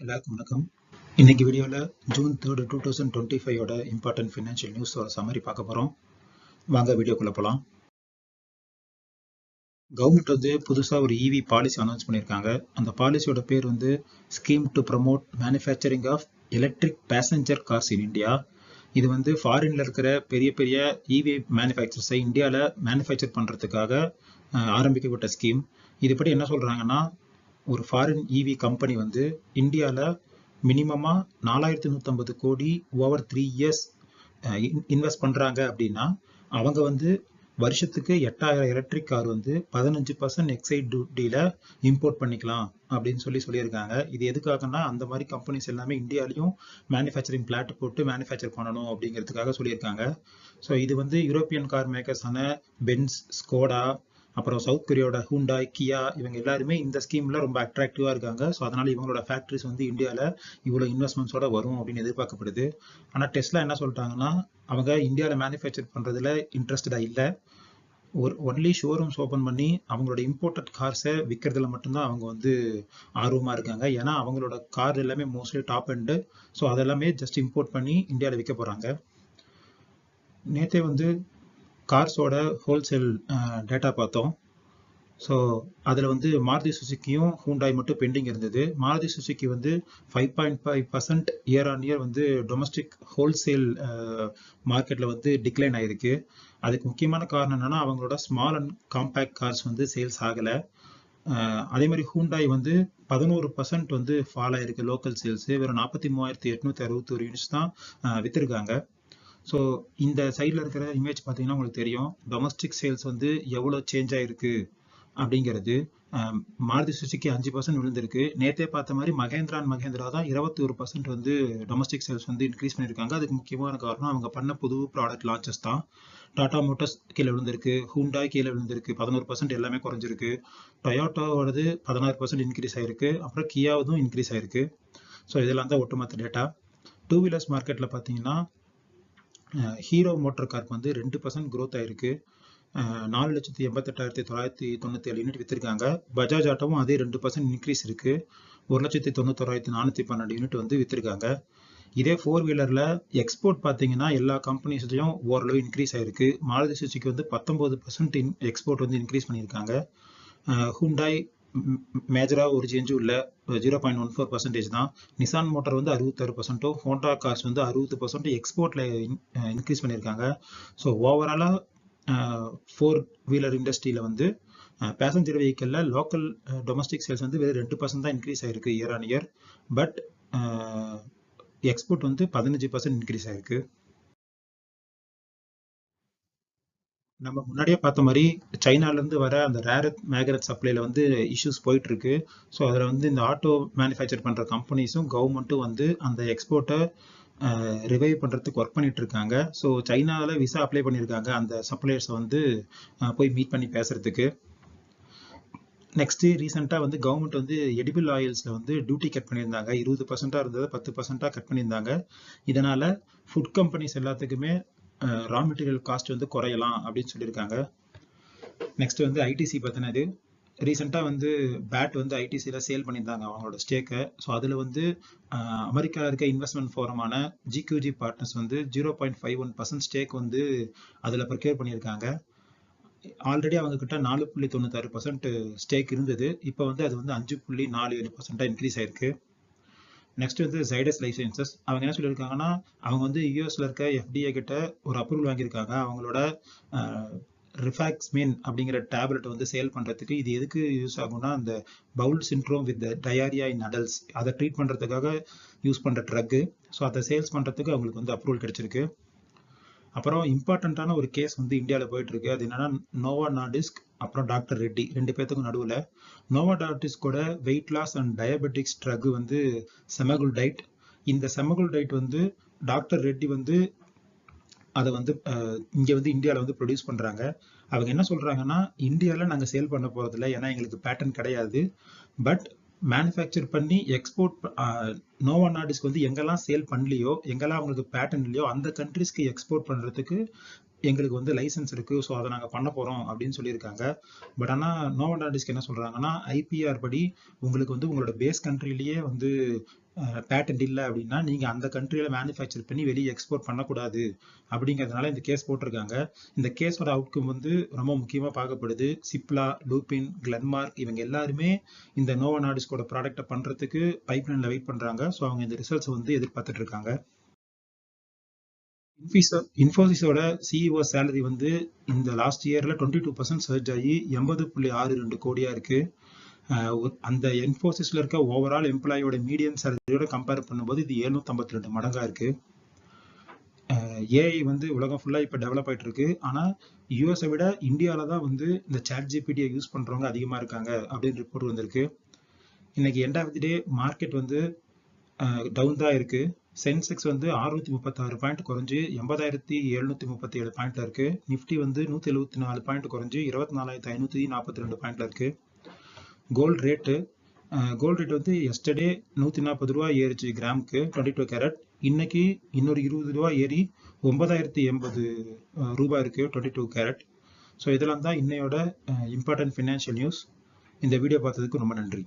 எல்லாருக்கும் வணக்கம். இன்னைக்கு வீடியோவில் June 3 2025 important financial news summary பார்க்க போகிறோம். வாங்க வீடியோக்குள்ள போகலாம். கவர்மெண்ட் வந்து புதுசாக ஒரு இவி பாலிசி அனௌன்ஸ் பண்ணியிருக்காங்க. அந்த பாலிசியோட பேர் வந்து scheme to promote manufacturing of electric passenger cars in India. இது வந்து ஃபாரின்ல இருக்கிற பெரிய பெரிய இவி மேனுஃபேக்சர்ஸை இந்தியாவில் மேனுஃபேக்சர் பண்ணுறதுக்காக ஆரம்பிக்கப்பட்ட ஸ்கீம். இதுபடி என்ன சொல்கிறாங்கன்னா, ஒரு ஃபாரின் இவி கம்பெனி வந்து இந்தியாவில் மினிமமாக 4150 கோடி ஓவர் 3 இயர்ஸ் இன்வெஸ்ட் பண்ணுறாங்க அப்படின்னா அவங்க வந்து வருஷத்துக்கு 8000 எலக்ட்ரிக் கார் வந்து 15% எக்ஸைட் டியூட்டியில் இம்போர்ட் பண்ணிக்கலாம் அப்படின்னு சொல்லியிருக்காங்க. இது எதுக்காகனா, அந்த மாதிரி கம்பெனிஸ் எல்லாமே இந்தியாலையும் மேனுஃபேக்சரிங் பிளாட் போட்டு மேனுஃபேக்சர் பண்ணணும் அப்படிங்கிறதுக்காக சொல்லியிருக்காங்க. ஸோ இது வந்து யூரோப்பியன் கார் மேக்கர்ஸான பென்ஸ், ஸ்கோடா, அப்புறம் சவுத் கொரியாவோட ஹூண்டாய், கியா இவங்க எல்லாருமே இந்த ஸ்கீம்ல ரொம்ப அட்ராக்டிவா இருக்காங்க. ஸோ அதனால இவங்களோட ஃபேக்டரிஸ் வந்து இந்தியாவில் இவ்வளோ இன்வெஸ்ட்மெண்ட்ஸோட வரும் அப்படின்னு எதிர்பார்க்கப்படுது. ஆனால் டெஸ்லா என்ன சொல்லிட்டாங்கன்னா, அவங்க இந்தியாவில் மேனுஃபேக்சர் பண்றதுல இன்ட்ரெஸ்டடா இல்லை. ஒன்லி ஷோரூம்ஸ் ஓப்பன் பண்ணி அவங்களோட இம்போர்ட்டட் கார்ஸை விற்கிறதுல மட்டும்தான் அவங்க வந்து ஆர்வமாக இருக்காங்க. ஏன்னா அவங்களோட கார் எல்லாமே மோஸ்ட்லி டாப் எண்டு. ஸோ அதெல்லாமே ஜஸ்ட் இம்போர்ட் பண்ணி இந்தியாவில் விற்க போகிறாங்க. நேற்றே வந்து கார்ஸோட ஹோல்சேல் டேட்டா பார்த்தோம். ஸோ அதில் வந்து மாருதி சுசுக்கியும் ஹூண்டாய் மட்டும் பெண்டிங் இருந்தது. மாருதி சுசுக்கி வந்து 5.5% இயர் ஆன் இயர் வந்து டொமஸ்டிக் ஹோல்சேல் மார்க்கெட்டில் வந்து டிக்ளைன் ஆயிருக்கு. அதுக்கு முக்கியமான காரணம் என்னன்னா, அவங்களோட ஸ்மால் அண்ட் காம்பேக்ட் கார்ஸ் வந்து சேல்ஸ் ஆகலை. அதே மாதிரி ஹூண்டாய் வந்து 11% வந்து ஃபால் ஆயிருக்கு லோக்கல் சேல்ஸ். வெறும் 43,861 யூனிட்ஸ் தான் வித்திருக்காங்க. ஸோ இந்த சைடில் இருக்கிற இமேஜ் பார்த்தீங்கன்னா உங்களுக்கு தெரியும், டொமஸ்டிக் சேல்ஸ் வந்து எவ்வளோ சேஞ்ச் ஆயிருக்கு அப்படிங்கிறது. மாருதி சுசுக்கி 5% விழுந்திருக்கு. நேற்றே பார்த்த மாதிரி மகேந்திரா தான் 21% வந்து டொமஸ்டிக் சேல்ஸ் வந்து இன்க்ரீஸ் பண்ணியிருக்காங்க. அதுக்கு முக்கியமான காரணம் அவங்க பண்ண புது ப்ராடக்ட் லான்ச்சஸ் தான். டாடா மோட்டார்ஸ் கீழே விழுந்திருக்கு, ஹூண்டாய் கீழே விழுந்திருக்கு, 11% எல்லாமே குறைஞ்சிருக்கு. டொயோட்டாவோடது 16% இன்க்ரீஸ் ஆயிருக்கு. அப்புறம் கியாவதும் இன்க்ரீஸ் ஆயிருக்கு. ஸோ இதெல்லாம் தான் ஒட்டுமொத்த டேட்டா. டூ வீலர்ஸ் மார்க்கெட்டில் பார்த்தீங்கன்னா, ஹீரோ மோட்டார் காருக்கு வந்து 2% க்ரோத் ஆயிருக்கு. 4,88,997 யூனிட் வித்திருக்காங்க. பஜாஜ் ஆட்டோவும் அதே 2% இன்க்ரீஸ் இருக்கு. 1,91,412 யூனிட் வந்து வித்திருக்காங்க. இதே ஃபோர் வீலர்ல எக்ஸ்போர்ட் பார்த்தீங்கன்னா எல்லா கம்பெனிஸ்லையும் ஓரளவு இன்க்ரீஸ் ஆயிருக்கு. மாருதி சுசுக்கி வந்து 19% எக்ஸ்போர்ட் வந்து இன்க்ரீஸ் பண்ணியிருக்காங்க. ஹூண்டாய் மேஜரா ஒரு சேஞ்சும் இல்லை, 0.14% தான். நிசான் மோட்டார் வந்து 66%, ஹோண்டா கார்ஸ் வந்து 60% எக்ஸ்போர்ட்ல இன்க்ரீஸ் பண்ணியிருக்காங்க. ஸோ ஓவராலா ஃபோர் வீலர் இண்டஸ்ட்ரியில வந்து பேசஞ்சர் வெஹிக்கிள்ல லோக்கல் டொமஸ்டிக் சேல்ஸ் வந்து வெறும் 2% தான் இன்க்ரீஸ் ஆயிருக்கு year on year. But export வந்து 15% இன்க்ரீஸ் ஆயிருக்கு. நம்ம முன்னாடியே பார்த்த மாதிரி சைனால இருந்து வர அந்த ரேர் மேக்னட் சப்ளைல வந்து இஷ்யூஸ் போயிட்டு இருக்கு. ஸோ அதில் வந்து இந்த ஆட்டோ மேனுஃபேக்சர் பண்ற கம்பெனிஸும் கவர்மெண்ட்டும் வந்து அந்த எக்ஸ்போர்ட்டை ரிவைவ் பண்றதுக்கு ஒர்க் பண்ணிட்டு இருக்காங்க. ஸோ சைனால விசா அப்ளை பண்ணியிருக்காங்க அந்த சப்ளையர்ஸை வந்து போய் மீட் பண்ணி பேசுறதுக்கு. நெக்ஸ்ட் ரீசெண்டா வந்து கவர்மெண்ட் வந்து எடிபிள் ஆயில்ஸ்ல வந்து டியூட்டி கட் பண்ணியிருந்தாங்க. 20% இருந்தது 10% கட் பண்ணியிருந்தாங்க. இதனால ஃபுட் கம்பெனிஸ் எல்லாத்துக்குமே ரா மெட்டீரியல் காஸ்ட் வந்து குறையலாம் அப்படின்னு சொல்லியிருக்காங்க. நெக்ஸ்ட் வந்து ஐடிசி பத்தினது. ரீசெண்டா வந்து பேட் வந்து ஐடிசியில சேல் பண்ணியிருந்தாங்க அவங்களோட ஸ்டேக்கை. ஸோ அதில் வந்து அமெரிக்காவில் இருக்க இன்வெஸ்ட்மெண்ட் ஃபோரமான ஜிக்யூஜி பார்ட்னர்ஸ் வந்து 0.51% ஸ்டேக் வந்து அதில் ப்ரொக்யூர் பண்ணியிருக்காங்க. ஆல்ரெடி அவங்க கிட்ட 4.96% ஸ்டேக் இருந்தது. இப்போ வந்து அது வந்து 5.47% இன்க்ரீஸ் ஆயிருக்கு. நெக்ஸ்ட் வந்து ஜைடஸ் லைஃப் சயின்சஸ். அவங்க என்ன சொல்லியிருக்காங்கன்னா, அவங்க வந்து யூஎஸ்ல இருக்க எஃப்டிஏ கிட்ட ஒரு அப்ரூவல் வாங்கியிருக்காங்க. அவங்களோட ரிஃபாக்ஸ்மின் அப்படிங்கிற டேப்லெட் வந்து சேல் பண்றதுக்கு. இது எதுக்கு யூஸ் ஆகும்னா, அந்த bowel syndrome with diarrhoea in adults அதை ட்ரீட் பண்றதுக்காக யூஸ் பண்ற ட்ரக். ஸோ அதை சேல்ஸ் பண்றதுக்கு அவங்களுக்கு வந்து அப்ரூவல் கிடைச்சிருக்கு. அப்புறம் இம்பார்ட்டண்ட்டான ஒரு கேஸ் வந்து இந்தியாவில் போயிட்டு இருக்கு. அது என்னன்னா, நோவா நார்டிஸ்க் அப்புறம் டாக்டர் ரெட்டி 2 பேத்துக்கும் நடுவில். நோவா நார்டிஸ்கோட weight loss and diabetics drug வந்து செமகுல்டைட். இந்த செமகுல்டைட் வந்து டாக்டர் ரெட்டி வந்து அதை வந்து இங்க வந்து இந்தியாவில் வந்து ப்ரொடியூஸ் பண்றாங்க. அவங்க என்ன சொல்றாங்கன்னா, இந்தியாவில் நாங்கள் சேல் பண்ண போறதில்லை, ஏன்னா எங்களுக்கு பேட்டன் கிடையாது. பட் மேனுஃபேக்சர் பண்ணி எக்ஸ்போர்ட் நோவா நார்டிஸ்க் வந்து எங்கெல்லாம் சேல் பண்ணலையோ, எங்கெல்லாம் அவங்களுக்கு பேட்டன் இல்லையோ அந்த கண்ட்ரிஸ்க்கு எக்ஸ்போர்ட் பண்றதுக்கு எங்களுக்கு வந்து லைசன்ஸ் இருக்கு. ஸோ அதை நாங்கள் பண்ண போறோம் அப்படின்னு சொல்லியிருக்காங்க. பட் ஆனால் நோவா நார்டிஸ்க் என்ன சொல்றாங்கன்னா, ஐபிஆர் படி உங்களுக்கு வந்து உங்களோட பேஸ் கண்ட்ரிலேயே வந்து பேட்டன்ட் இல்லை அப்படின்னா நீங்கள் அந்த கண்ட்ரியில் மேனுஃபேக்சர் பண்ணி வெளியே எக்ஸ்போர்ட் பண்ணக்கூடாது அப்படிங்கிறதுனால இந்த கேஸ் போட்டிருக்காங்க. இந்த கேஸோட அவுட்கம் வந்து ரொம்ப முக்கியமாக பார்க்கப்படுது. சிப்லா, லூபின், கிளென்மார்க் இவங்க எல்லாருமே இந்த நோவோ நார்டிஸ்கோட ப்ராடக்ட்டை பண்ணுறதுக்கு பைப்லைனில் வெயிட் பண்ணுறாங்க. ஸோ அவங்க இந்த ரிசல்ட்ஸ் வந்து எதிர்பார்த்துட்டு இருக்காங்க. இன்ஃபோசிஸோட சிஇஓ சேலரி வந்து இந்த லாஸ்ட் இயர்ல 22% சர்ஜ் ஆகி 80.62 கோடியா இருக்கு. அந்த இன்ஃபோசிஸ்ல இருக்க ஓவரால் எம்ப்ளாயோட மீடியன் சேலரியோட கம்பேர் பண்ணும்போது இது 752 மடங்கா இருக்கு. ஏஐ வந்து உலகம் ஃபுல்லா இப்போ டெவலப் ஆயிட்டு இருக்கு. ஆனா யூஎஸை விட இந்தியாவில தான் வந்து இந்த சாட் ஜிபிடியை யூஸ் பண்றவங்க அதிகமா இருக்காங்க அப்படின்னு ரிப்போர்ட் வந்திருக்கு. இன்னைக்கு end of the day market வந்து டவுன் தான் இருக்கு. சென்செக்ஸ் வந்து 636 பாயிண்ட் குறைஞ்சு 80,737 பாயிண்ட்ல இருக்கு. நிஃப்டி வந்து 174 பாயிண்ட் குறைஞ்சு 24,542 பாயிண்ட்ல இருக்கு. கோல்ட் ரேட் வந்து எஸ்டர்டே 140 ரூபா ஏறிச்சு கிராமுக்கு 22 கேரட். இன்னைக்கு இன்னொரு 20 ரூபா ஏறி 9,080 ரூபாய் இருக்கு 22 கேரட். ஸோ இதெல்லாம் தான் இன்னையோட இம்பார்ட்டன்ட் ஃபினான்ஷியல் நியூஸ். இந்த வீடியோ பார்த்ததுக்கு ரொம்ப நன்றி.